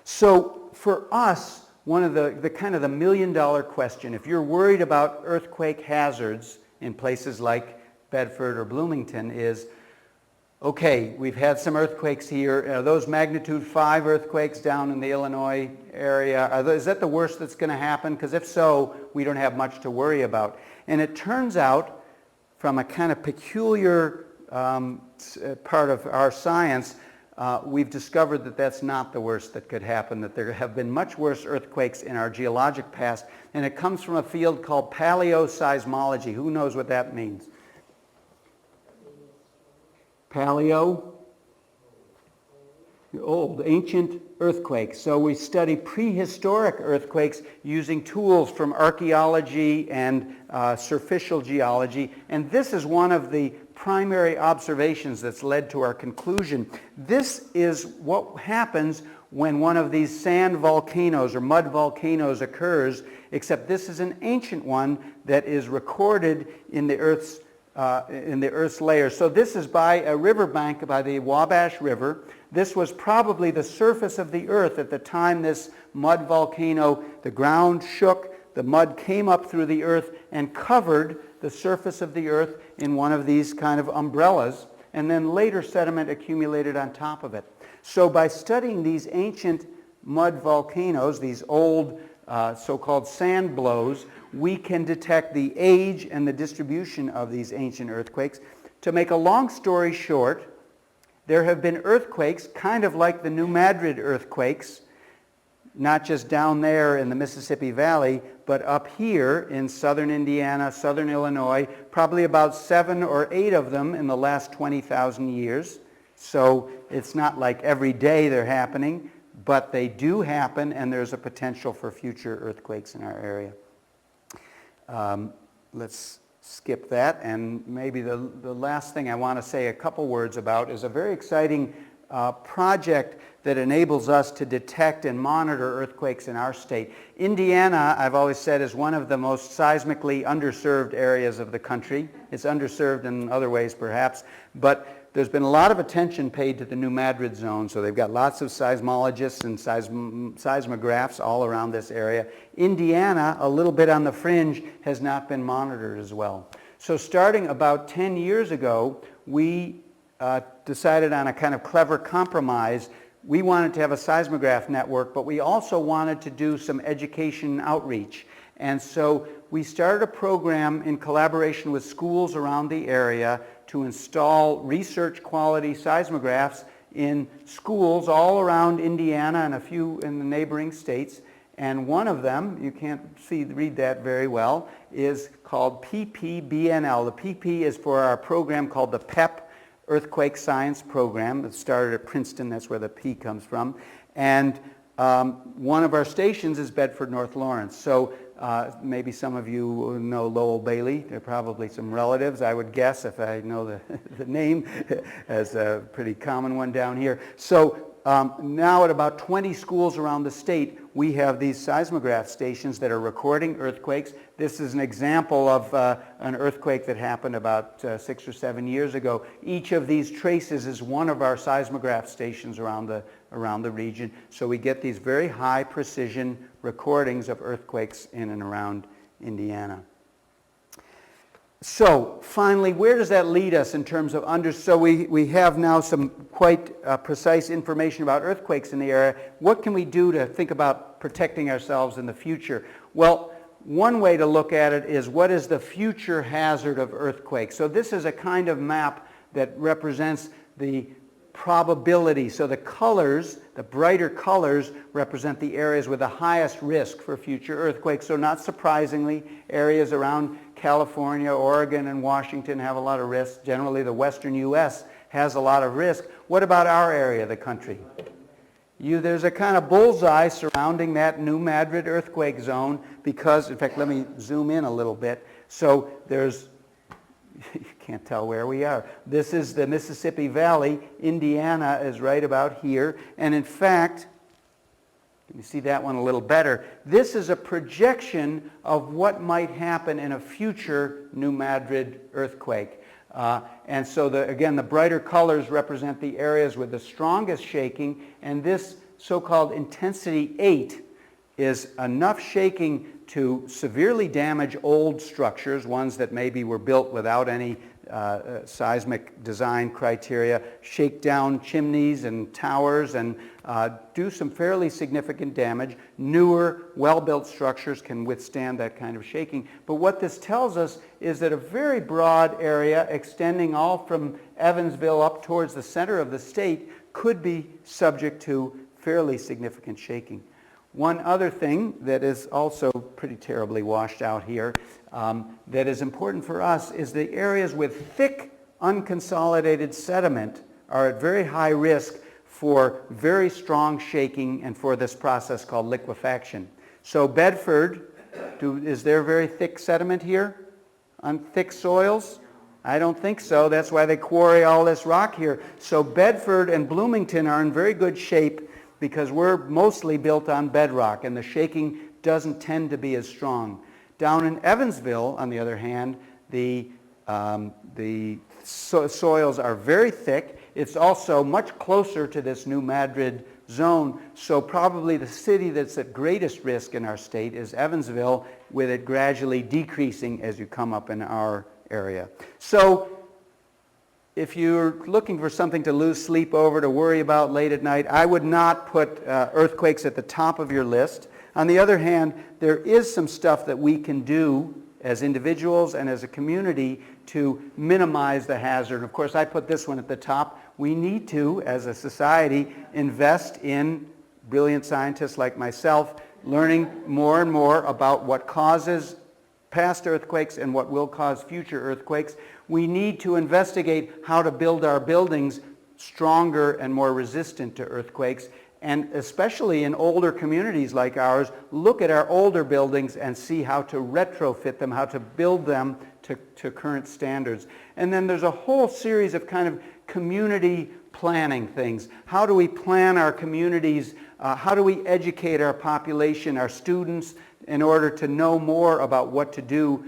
So for us, one of the kind of the million-dollar question, if you're worried about earthquake hazards in places like Bedford or Bloomington, is, okay, we've had some earthquakes here. Are those magnitude 5 earthquakes down in the Illinois area? Is that the worst that's going to happen? Because if so, we don't have much to worry about. And it turns out, from a kind of peculiar part of our science, we've discovered that that's not the worst that could happen, that there have been much worse earthquakes in our geologic past, and it comes from a field called paleoseismology. Who knows what that means? Paleo? Old, ancient earthquakes. So we study prehistoric earthquakes using tools from archaeology and surficial geology, and this is one of the primary observations that's led to our conclusion. This is what happens when one of these sand volcanoes or mud volcanoes occurs, except this is an ancient one that is recorded in the Earth's layer. So this is by a riverbank by the Wabash River. This was probably the surface of the Earth at the time this mud volcano, the ground shook, the mud came up through the Earth and covered the surface of the Earth in one of these kind of umbrellas, and then later sediment accumulated on top of it. So by studying these ancient mud volcanoes, these old so-called sand blows, we can detect the age and the distribution of these ancient earthquakes. To make a long story short, there have been earthquakes kind of like the New Madrid earthquakes, not just down there in the Mississippi Valley, but up here in southern Indiana, southern Illinois, probably about 7 or 8 of them in the last 20,000 years. So it's not like every day they're happening, but they do happen, and there's a potential for future earthquakes in our area. Let's skip that, and maybe the last thing I want to say a couple words about is a very exciting project that enables us to detect and monitor earthquakes in our state. Indiana, I've always said, is one of the most seismically underserved areas of the country. It's underserved in other ways, perhaps, but there's been a lot of attention paid to the New Madrid zone, so they've got lots of seismologists and seismographs all around this area. Indiana, a little bit on the fringe, has not been monitored as well. So starting about 10 years ago, we decided on a kind of clever compromise. We wanted to have a seismograph network, but we also wanted to do some education outreach. And so we started a program in collaboration with schools around the area to install research quality seismographs in schools all around Indiana and a few in the neighboring states. And one of them, you can't read that very well, is called PPBNL. The PP is for our program called the PEP Earthquake Science Program. It started at Princeton, that's where the P comes from. And one of our stations is Bedford North Lawrence. So maybe some of you know Lowell Bailey. There are probably some relatives, I would guess, if I know the name, as a pretty common one down here. So now at about 20 schools around the state, we have these seismograph stations that are recording earthquakes. This is an example of an earthquake that happened about 6 or 7 years ago. Each of these traces is one of our seismograph stations around the region. So we get these very high precision recordings of earthquakes in and around Indiana. So finally, where does that lead us in terms of so we have now some quite precise information about earthquakes in the area. What can we do to think about protecting ourselves in the future? Well, one way to look at it is, what is the future hazard of earthquakes? So this is a kind of map that represents the probability. So the colors, the brighter colors, represent the areas with the highest risk for future earthquakes. So not surprisingly, areas around California, Oregon, and Washington have a lot of risk. Generally, the western U.S. has a lot of risk. What about our area of the country? There's a kind of bullseye surrounding that New Madrid earthquake zone because, in fact, let me zoom in a little bit. So there's, you can't tell where we are. This is the Mississippi Valley. Indiana is right about here. And in fact, Can you see that one a little better? This is a projection of what might happen in a future New Madrid earthquake. And so, again, the brighter colors represent the areas with the strongest shaking, and this so-called intensity 8 is enough shaking to severely damage old structures, ones that maybe were built without any seismic design criteria, shake down chimneys and towers and do some fairly significant damage. Newer, well-built structures can withstand that kind of shaking. But what this tells us is that a very broad area extending all from Evansville up towards the center of the state could be subject to fairly significant shaking. One other thing that is also pretty terribly washed out here that is important for us is the areas with thick, unconsolidated sediment are at very high risk for very strong shaking and for this process called liquefaction. So Bedford, is there very thick sediment here on thick soils? I don't think so. That's why they quarry all this rock here. So Bedford and Bloomington are in very good shape because we're mostly built on bedrock and the shaking doesn't tend to be as strong. Down in Evansville, on the other hand, the soils are very thick. It's also much closer to this New Madrid zone, so probably the city that's at greatest risk in our state is Evansville, with it gradually decreasing as you come up in our area. So if you're looking for something to lose sleep over, to worry about late at night, I would not put earthquakes at the top of your list. On the other hand, there is some stuff that we can do as individuals and as a community to minimize the hazard. Of course, I put this one at the top. We need to, as a society, invest in brilliant scientists like myself, learning more and more about what causes past earthquakes and what will cause future earthquakes. We need to investigate how to build our buildings stronger and more resistant to earthquakes. And especially in older communities like ours, look at our older buildings and see how to retrofit them, how to build them to current standards. And then there's a whole series of kind of community planning things. How do we plan our communities? How do we educate our population, our students, in order to know more about what to do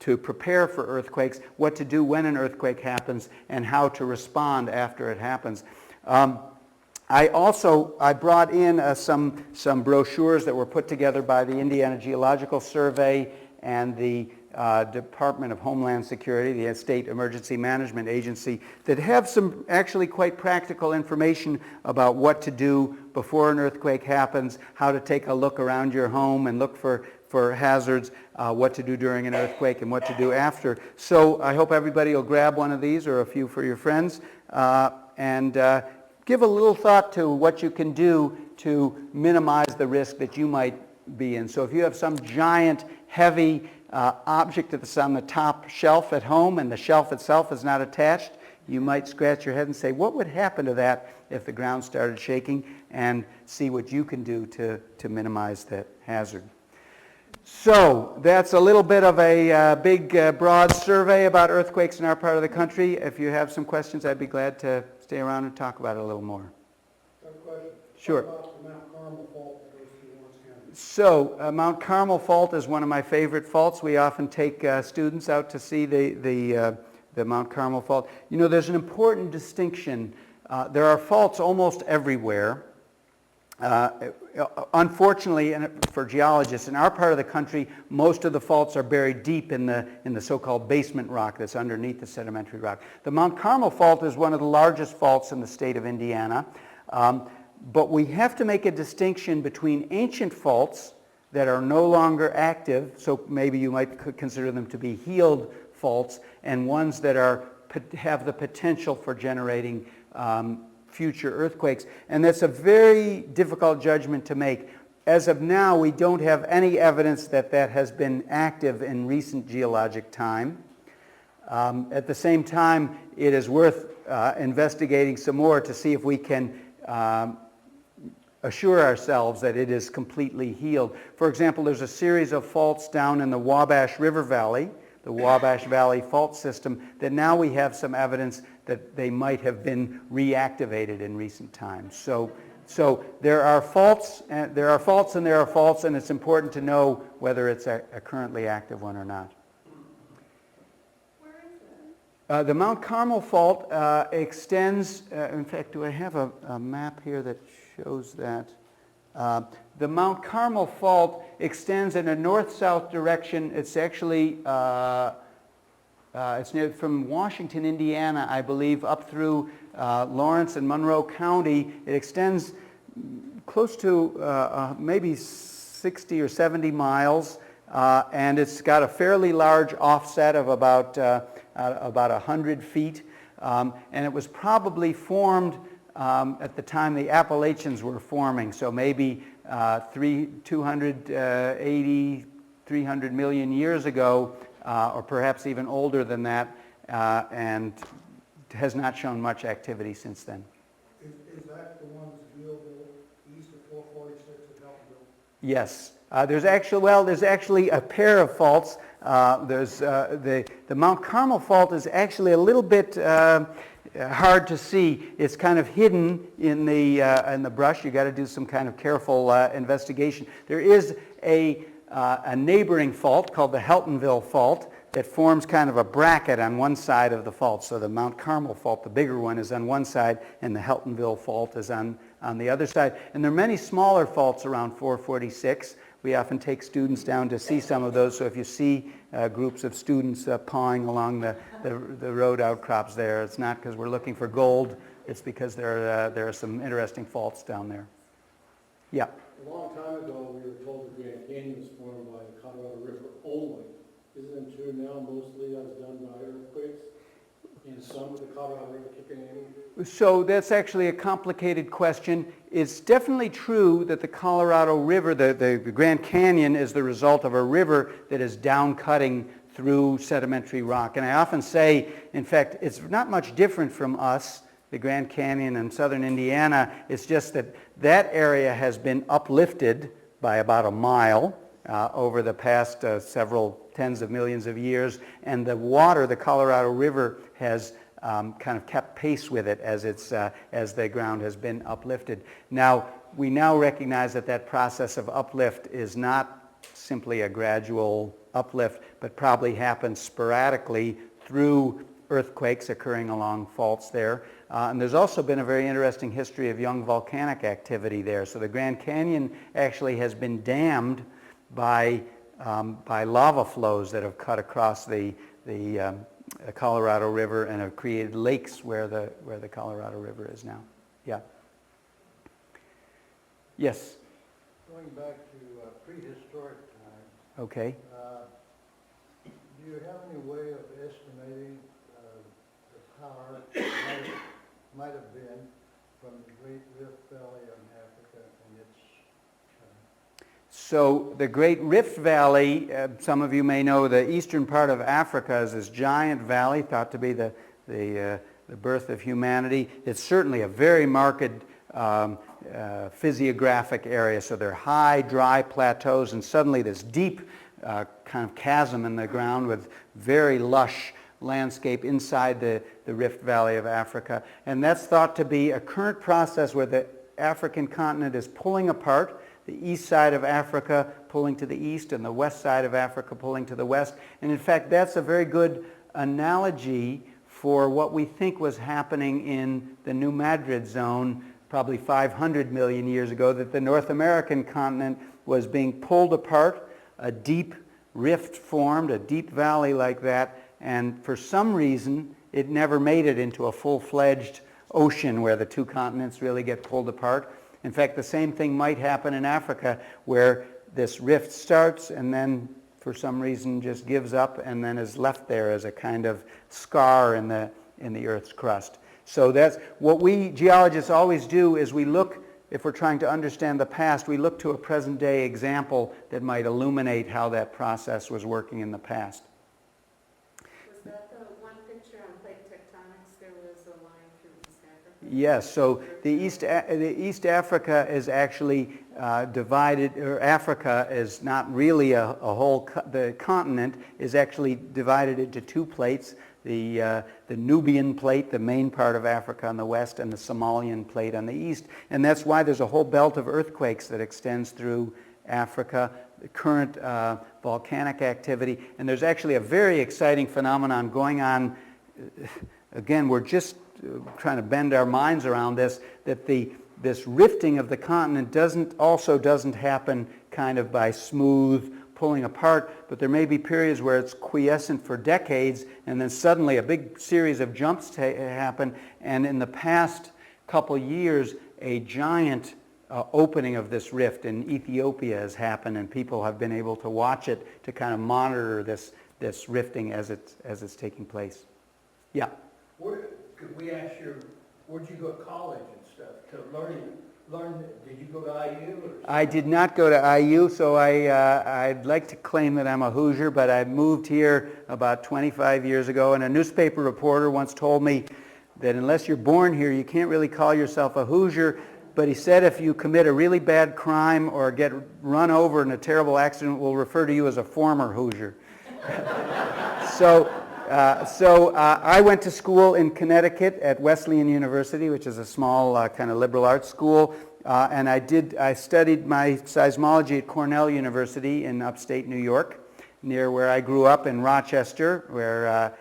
to prepare for earthquakes, what to do when an earthquake happens, and how to respond after it happens. I brought in some brochures that were put together by the Indiana Geological Survey and the Department of Homeland Security, the State Emergency Management Agency, that have some actually quite practical information about what to do before an earthquake happens, how to take a look around your home and look for hazards, what to do during an earthquake and what to do after. So I hope everybody will grab one of these or a few for your friends and give a little thought to what you can do to minimize the risk that you might be in. So if you have some giant, heavy object that's on the top shelf at home and the shelf itself is not attached, you might scratch your head and say, what would happen to that if the ground started shaking, and see what you can do to minimize that hazard. So that's a little bit of a big, broad survey about earthquakes in our part of the country. If you have some questions, I'd be glad to stay around and talk about it a little more. I have a question. Sure. What about the Mount Carmel fault that goes through Lawrence County? So Mount Carmel fault is one of my favorite faults. We often take students out to see the Mount Carmel fault. You know, there's an important distinction. There are faults almost everywhere. Unfortunately, for geologists, in our part of the country, most of the faults are buried deep in the so-called basement rock that's underneath the sedimentary rock. The Mount Carmel fault is one of the largest faults in the state of Indiana. But we have to make a distinction between ancient faults that are no longer active, so maybe you might consider them to be healed faults, and ones that have the potential for generating future earthquakes. And that's a very difficult judgment to make. As of now, we don't have any evidence that has been active in recent geologic time. At the same time, it is worth investigating some more to see if we can assure ourselves that it is completely healed. For example, there's a series of faults down in the Wabash River Valley, the Wabash Valley fault system, that now we have some evidence that they might have been reactivated in recent times. So So there are faults, and there are faults, and there are faults, and it's important to know whether it's a currently active one or not. Where is that? The Mount Carmel fault extends, in fact, do I have a map here that shows that? The Mount Carmel fault extends in a north-south direction. It's actually, it's near from Washington, Indiana, I believe, up through Lawrence and Monroe County. It extends close to maybe 60 or 70 miles, and it's got a fairly large offset of about 100 feet, and it was probably formed at the time the Appalachians were forming, so maybe 280, 300 million years ago, or perhaps even older than that, and has not shown much activity since then. Is that the one that's viewable east of 446 at Hamburger? Yes. There's actually a pair of faults. There's the Mount Carmel fault is actually a little bit hard to see. It's kind of hidden in the brush. You got to do some kind of careful investigation. There is a neighboring fault called the Heltonville fault that forms kind of a bracket on one side of the fault. So the Mount Carmel fault, the bigger one, is on one side, and the Heltonville fault is on the other side. And there are many smaller faults around 446. We often take students down to see some of those. So if you see groups of students pawing along the road outcrops there, it's not because we're looking for gold. It's because there are some interesting faults down there. Yeah. A long time ago, we were told the Grand Canyon was formed by the Colorado River only. Isn't it true now mostly that's done by earthquakes? And some of the Colorado River kicking in? So that's actually a complicated question. It's definitely true that the Colorado River, the Grand Canyon, is the result of a river that is down-cutting through sedimentary rock. And I often say, in fact, it's not much different from us, the Grand Canyon in southern Indiana. It's just that that area has been uplifted by about a mile over the past several tens of millions of years, and the water, the Colorado River, has kind of kept pace with it as the ground has been uplifted. Now, we now recognize that process of uplift is not simply a gradual uplift, but probably happens sporadically through earthquakes occurring along faults there. And there's also been a very interesting history of young volcanic activity there. So the Grand Canyon actually has been dammed by lava flows that have cut across the Colorado River and have created lakes where the Colorado River is now. Yeah. Yes. Going back to prehistoric times, Okay. do you have any way of estimating how Earth might have been from the Great Rift Valley in Africa and its So the Great Rift Valley, some of you may know, the eastern part of Africa is this giant valley thought to be the birth of humanity. It's certainly a very marked physiographic area. So there are high, dry plateaus, and suddenly this deep kind of chasm in the ground with very lush landscape inside the Rift Valley of Africa. And that's thought to be a current process where the African continent is pulling apart, the east side of Africa pulling to the east and the west side of Africa pulling to the west. And in fact, that's a very good analogy for what we think was happening in the New Madrid zone probably 500 million years ago, that the North American continent was being pulled apart, a deep rift formed, a deep valley like that, and for some reason it never made it into a full-fledged ocean where the two continents really get pulled apart. In fact, the same thing might happen in Africa, where this rift starts and then for some reason just gives up and then is left there as a kind of scar in the Earth's crust. So that's what we geologists always do, is we look, if we're trying to understand the past, we look to a present-day example that might illuminate how that process was working in the past. Was that the one picture on plate tectonics? There was a line through East Africa? Yes, so the East Africa is actually divided, or Africa is not really a whole, the continent is actually divided into two plates. the Nubian plate, the main part of Africa on the west, and the Somalian plate on the east. And that's why there's a whole belt of earthquakes that extends through Africa, the current volcanic activity. And there's actually a very exciting phenomenon going on. Again, we're just trying to bend our minds around this, that this rifting of the continent doesn't happen kind of by smooth pulling apart, but there may be periods where it's quiescent for decades, and then suddenly a big series of jumps happen, and in the past couple years, a giant opening of this rift in Ethiopia has happened, and people have been able to watch it to kind of monitor this rifting as it's taking place. Yeah. Could we ask you, where'd you go to college and stuff to learn? Did you go to IU? Or I did not go to IU, so I'd like to claim that I'm a Hoosier, but I moved here about 25 years ago, and a newspaper reporter once told me that unless you're born here, you can't really call yourself a Hoosier, but he said if you commit a really bad crime or get run over in a terrible accident, we'll refer to you as a former Hoosier. So I went to school in Connecticut at Wesleyan University, which is a small kind of liberal arts school, and I studied my seismology at Cornell University in upstate New York, near where I grew up in Rochester, where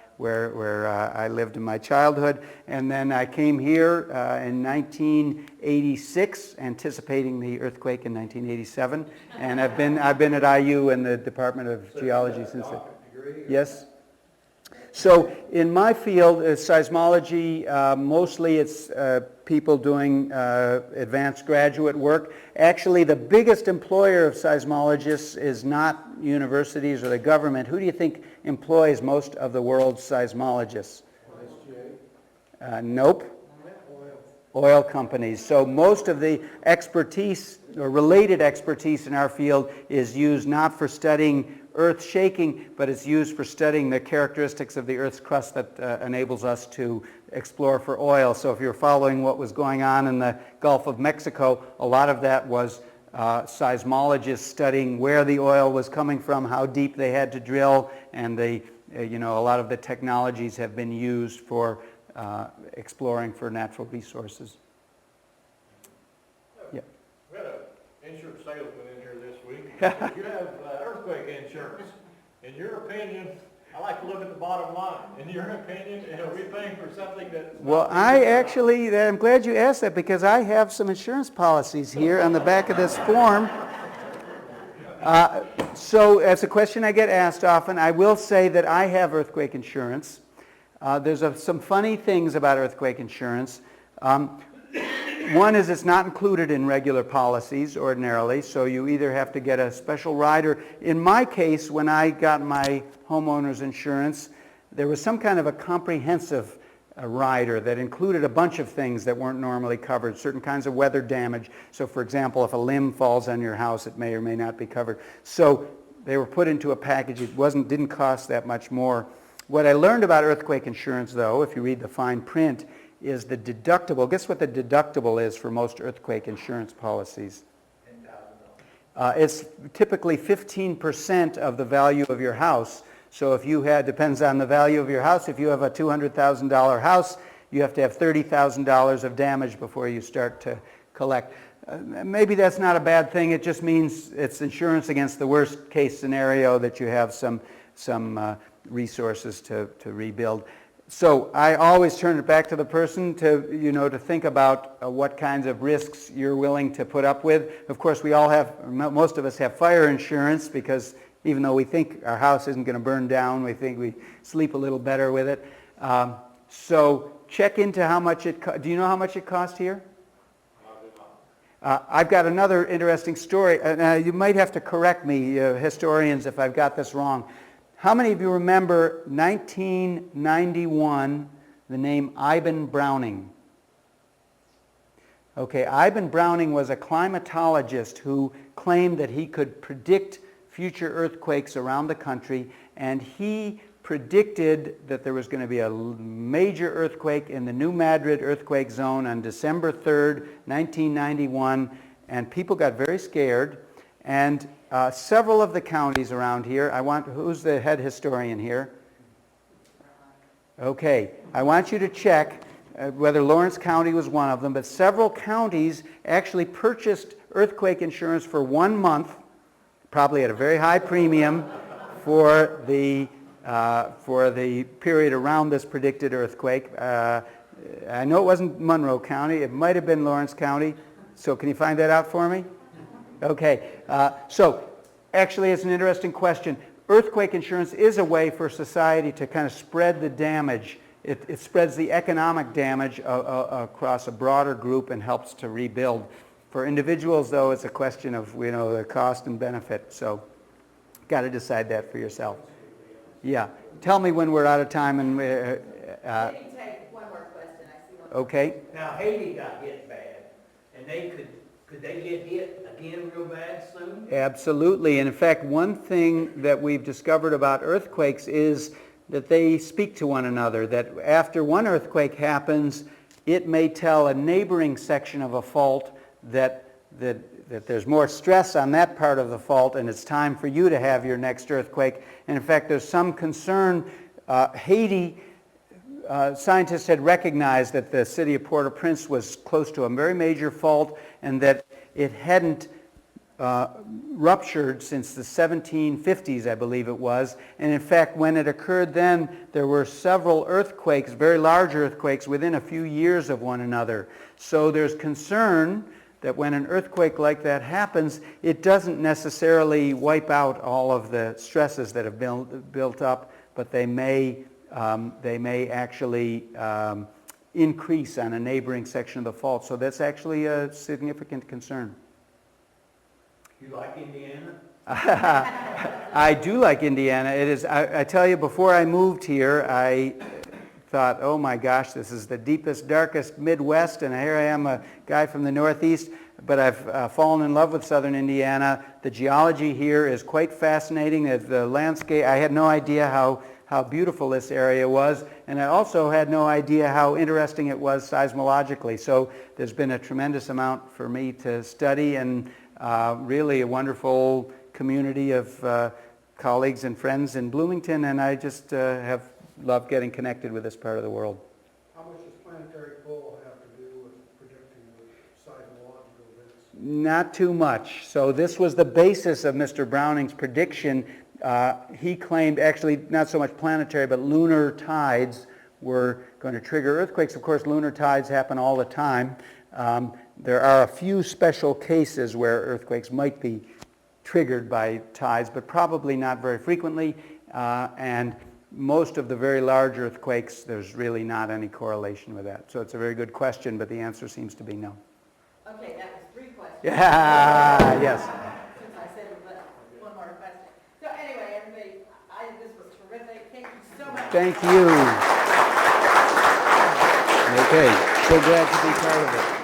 I lived in my childhood. And then I came here in 1986, anticipating the earthquake in 1987, and I've been at IU in the Department of Geology since then. Yes. So in my field, seismology, mostly it's people doing advanced graduate work. Actually, the biggest employer of seismologists is not universities or the government. Who do you think employs most of the world's seismologists? Nope. Oil companies. So most of the expertise or related expertise in our field is used not for studying earth shaking, but it's used for studying the characteristics of the Earth's crust that enables us to explore for oil. So if you're following what was going on in the Gulf of Mexico, a lot of that was seismologists studying where the oil was coming from, how deep they had to drill, and a lot of the technologies have been used for exploring for natural resources. Yeah. We had an insurance salesman in here this week. You have earthquake insurance. In your opinion, I like to look at the bottom line. In your opinion, are we paying for something that... Well, I'm glad you asked that, because I have some insurance policies here on the back of this form. So that's a question I get asked often. I will say that I have earthquake insurance. There's some funny things about earthquake insurance. One is it's not included in regular policies ordinarily, so you either have to get a special rider. In my case, when I got my homeowner's insurance, there was some kind of a comprehensive rider that included a bunch of things that weren't normally covered, certain kinds of weather damage. So for example, if a limb falls on your house, it may or may not be covered. So they were put into a package. It didn't cost that much more. What I learned about earthquake insurance, though, if you read the fine print, is the deductible. Guess what the deductible is for most earthquake insurance policies? $10,000. It's typically 15% of the value of your house. So if you depends on the value of your house, if you have a $200,000 house, you have to have $30,000 of damage before you start to collect. Maybe that's not a bad thing. It just means it's insurance against the worst case scenario, that you have some resources to rebuild. So I always turn it back to the person to think about what kinds of risks you're willing to put up with. Of course, most of us have fire insurance, because even though we think our house isn't going to burn down, we think we sleep a little better with it. So check into how much do you know how much it costs here? I've got another interesting story. You might have to correct me, historians, if I've got this wrong. How many of you remember 1991, the name Iben Browning? Okay, Iben Browning was a climatologist who claimed that he could predict future earthquakes around the country, and he predicted that there was going to be a major earthquake in the New Madrid earthquake zone on December 3rd, 1991, and people got very scared. And several of the counties around here, who's the head historian here? Okay, I want you to check whether Lawrence County was one of them, but several counties actually purchased earthquake insurance for 1 month, probably at a very high premium, for the period around this predicted earthquake. I know it wasn't Monroe County, it might have been Lawrence County, so can you find that out for me? Okay, so actually it's an interesting question. Earthquake insurance is a way for society to kind of spread the damage. It spreads the economic damage across a broader group and helps to rebuild. For individuals, though, it's a question of, you know, the cost and benefit. So, got to decide that for yourself. Yeah. Tell me when we're out of time. And We can take one more question. I see one. okay. Now Haiti got hit bad, and could they get hit again real bad soon? Absolutely. And in fact, one thing that we've discovered about earthquakes is that they speak to one another, that after one earthquake happens, it may tell a neighboring section of a fault that there's more stress on that part of the fault and it's time for you to have your next earthquake. And in fact, there's some concern. Haiti, scientists had recognized that the city of Port-au-Prince was close to a very major fault and that it hadn't ruptured since the 1750s, I believe it was. And in fact, when it occurred then, there were several earthquakes, very large earthquakes, within a few years of one another. So there's concern that when an earthquake like that happens, it doesn't necessarily wipe out all of the stresses that have built up, but they may actually increase on a neighboring section of the fault. So that's actually a significant concern. You like Indiana? I do like Indiana. It is. I tell you, before I moved here, I thought, oh my gosh, this is the deepest, darkest Midwest, and here I am, a guy from the Northeast, but I've fallen in love with southern Indiana. The geology here is quite fascinating. The landscape, I had no idea how beautiful this area was, and I also had no idea how interesting it was seismologically. So there's been a tremendous amount for me to study, and really a wonderful community of colleagues and friends in Bloomington, and I just have loved getting connected with this part of the world. How much does planetary pull have to do with predicting the seismological events? Not too much. So this was the basis of Mr. Browning's prediction. He claimed, actually not so much planetary, but lunar tides were going to trigger earthquakes. Of course, lunar tides happen all the time. There are a few special cases where earthquakes might be triggered by tides, but probably not very frequently. And most of the very large earthquakes, there's really not any correlation with that. So it's a very good question, but the answer seems to be no. Okay, that was 3 questions. Yeah, yes. Since I said one more question. So anyway, everybody, this was terrific. Thank you so much. Thank you. Okay, so glad to be part of it.